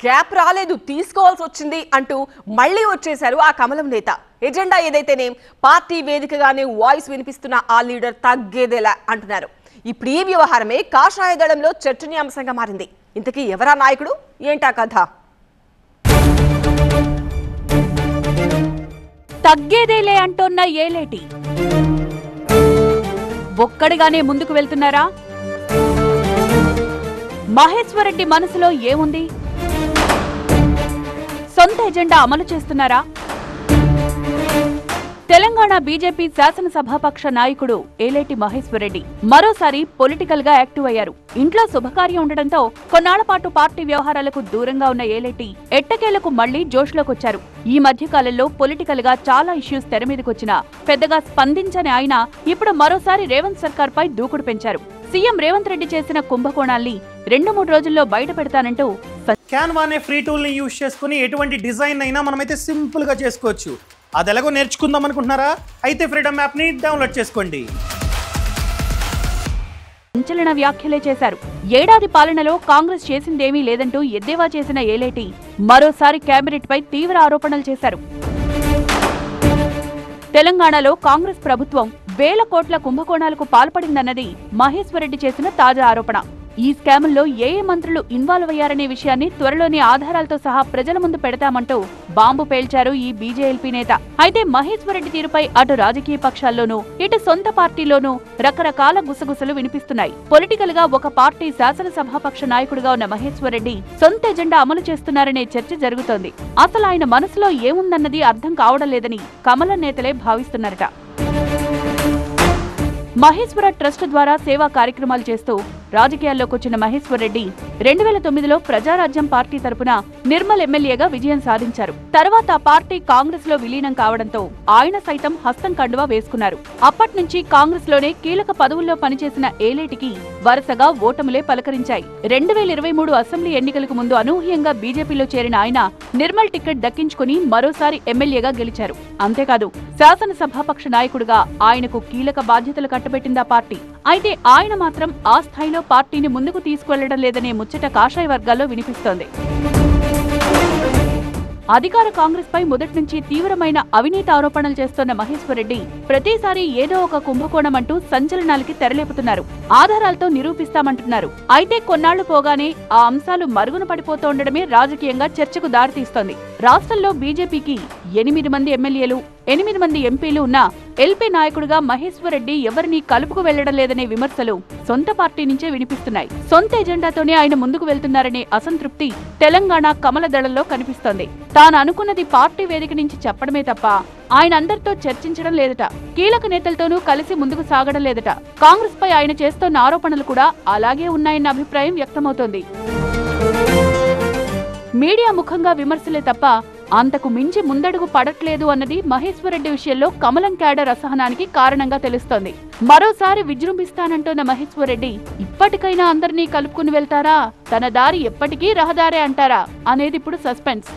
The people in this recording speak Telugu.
గ్యాప్ రాలేదు తీసుకోవాల్సి వచ్చింది అంటూ మళ్ళీ వచ్చేశారు ఆ కమలం నేత. ఎజెండా ఏదైతేనే పార్టీ వేదికగానే వాయిస్ వినిపిస్తున్న ఆ లీడర్ తగ్గేదేలా అంటున్నారు. ఇప్పుడు ఈ వ్యవహారమే కాషాయ దళంలో చర్చనీయాంశంగా మారింది. ఇంతకీ ఎవరా నాయకుడు, ఏంటా కథ? తగ్గేదేలే అంటోన్న ఏలేటి ఒక్కడిగానే ముందుకు వెళ్తున్నారా? మహేశ్వర్ రెడ్డి మనసులో ఏముంది? సొంత ఎజెండా అమలు చేస్తున్నారా? తెలంగాణ బీజేపీ శాసనసభాపక్ష నాయకుడు ఏలేటి మహేశ్వర్ రెడ్డి మరోసారి పొలిటికల్ గా యాక్టివ్ అయ్యారు. ఇంట్లో శుభకార్యం ఉండడంతో కొన్నాళ్ల పాటు పార్టీ వ్యవహారాలకు దూరంగా ఉన్న ఏలేటి ఎట్టకేలకు మళ్లీ జోష్లోకొచ్చారు. ఈ మధ్య కాలంలో పొలిటికల్ గా చాలా ఇష్యూస్ తెరమీదకొచ్చినా పెద్దగా స్పందించని ఆయన ఇప్పుడు మరోసారి రేవంత్ సర్కార్ పై దూకుడు పెంచారు. సీఎం రేవంత్ రెడ్డి చేసిన కుంభకోణాల్ని 2-3 రోజుల్లో బయట పెడతానంటూ క్యాన్వా అనే ఫ్రీ టూల్ ని యూజ్ చేసుకుని ఎటువంటి డిజైన్ అయినా మనమైతే సింపుల్ గా చేసుకోవచ్చు. అది ఎలాగో నేర్చుకుందాం అనుకుంటున్నారా? అయితే ఫ్రీడమ్ యాప్ ని డౌన్లోడ్ చేసుకోండి. సంచలన వ్యాఖ్యలే చేశారు. ఏడాది పాలనలో కాంగ్రెస్ చేసిందేమీ లేదంటూ ఎద్దేవా చేసిన ఏలేటి మరోసారి కేబినెట్ పై తీవ్ర ఆరోపణలు చేశారు. తెలంగాణలో కాంగ్రెస్ ప్రభుత్వం వేల కోట్ల కుంభకోణాలకు పాల్పడిందన్నది మహేశ్వర్ రెడ్డి చేసిన తాజా ఆరోపణ. ఈ స్కాముల్లో ఏ మంత్రులు ఇన్వాల్వ్ అయ్యారనే విషయాన్ని త్వరలోనే ఆధారాలతో సహా ప్రజల ముందు పెడతామంటూ బాంబు పేల్చారు ఈ బీజేఎల్పీ నేత. అయితే మహేశ్వర్ రెడ్డి తీరుపై అటు రాజకీయ పక్షాల్లోనూ ఇటు సొంత పార్టీలోనూ రకరకాల గుసగుసలు వినిపిస్తున్నాయి. పొలిటికల్ గా ఒక పార్టీ శాసనసభాపక్ష నాయకుడిగా ఉన్న మహేశ్వర్ రెడ్డి సొంత ఎజెండా అమలు చేస్తున్నారనే చర్చ జరుగుతోంది. అసలు ఆయన మనసులో ఏముందన్నది అర్థం కావడం లేదని కమలం నేతలే భావిస్తున్నారట. మహేశ్వర ట్రస్ట్ ద్వారా సేవా కార్యక్రమాలు చేస్తూ రాజకీయాల్లోకొచ్చిన మహేశ్వర్ రెడ్డి 2009లో ప్రజారాజ్యం పార్టీ తరపున నిర్మల్ ఎమ్మెల్యేగా విజయం సాధించారు. తర్వాత పార్టీ కాంగ్రెస్ లో విలీనం కావడంతో ఆయన సైతం హస్తం కండువా వేసుకున్నారు. అప్పట్నుంచి కాంగ్రెస్ లోనే కీలక పదవుల్లో పనిచేసిన ఏలేటికి వరుసగా ఓటములే పలకరించాయి. 2023 అసెంబ్లీ ఎన్నికలకు ముందు అనూహ్యంగా బీజేపీలో చేరిన ఆయన నిర్మల్ టికెట్ దక్కించుకుని మరోసారి ఎమ్మెల్యేగా గెలిచారు. అంతేకాదు శాసనసభాపక్ష నాయకుడిగా ఆయనకు కీలక బాధ్యతలు కట్టబెట్టిందా పార్టీ. అయితే ఆయన మాత్రం ఆ స్థాయిలో పార్టీని ముందుకు తీసుకువెళ్లడం లేదనే ముచ్చట కాషాయ వర్గాల్లో వినిపిస్తోంది. అధికార కాంగ్రెస్ పై మొదటి నుంచి తీవ్రమైన అవినీతి ఆరోపణలు చేస్తోన్న మహేశ్వర్ రెడ్డి ప్రతిసారి ఏదో ఒక కుంభకోణం అంటూ సంచలనాలకి తెరలేపుతున్నారు. ఆధారాలతో నిరూపిస్తామంటున్నారు. అయితే కొన్నాళ్లు పోగానే ఆ అంశాలు మరుగున పడిపోతుండడమే రాజకీయంగా చర్చకు దారితీస్తోంది. రాష్ట్రంలో బీజేపీకి 8 మంది ఎమ్మెల్యేలు 8 మంది ఎంపీలు ఉన్న ఎల్పీ నాయకుడిగా మహేశ్వర్ రెడ్డి ఎవరినీ కలుపుకు వెళ్లడం లేదనే విమర్శలు సొంత పార్టీ నుంచే వినిపిస్తున్నాయి. సొంత ఎజెండాతోనే ఆయన ముందుకు వెళ్తున్నారనే అసంతృప్తి తెలంగాణ కమల దళంలో కనిపిస్తోంది. తాను అనుకున్నది పార్టీ వేదిక నుంచి చెప్పడమే తప్ప ఆయన అందరితో చర్చించడం లేదట. కీలక నేతలతోనూ కలిసి ముందుకు సాగడం లేదట. కాంగ్రెస్ పై ఆయన చేస్తోన్న ఆరోపణలు కూడా అలాగే ఉన్నాయన్న అభిప్రాయం వ్యక్తమవుతోంది. మీడియా ముఖంగా విమర్శలే తప్ప అంతకు మించి ముందడుగు పడట్లేదు అన్నది మహేశ్వర్ రెడ్డి విషయంలో కమలం క్యాడర్ అసహనానికి కారణంగా తెలుస్తోంది. మరోసారి విజృంభిస్తానంటోన్న మహేశ్వర్ రెడ్డి ఇప్పటికైనా అందరినీ కలుపుకుని వెళ్తారా, తన దారి ఎప్పటికీ రహదారే అంటారా అనేది ఇప్పుడు సస్పెన్స్.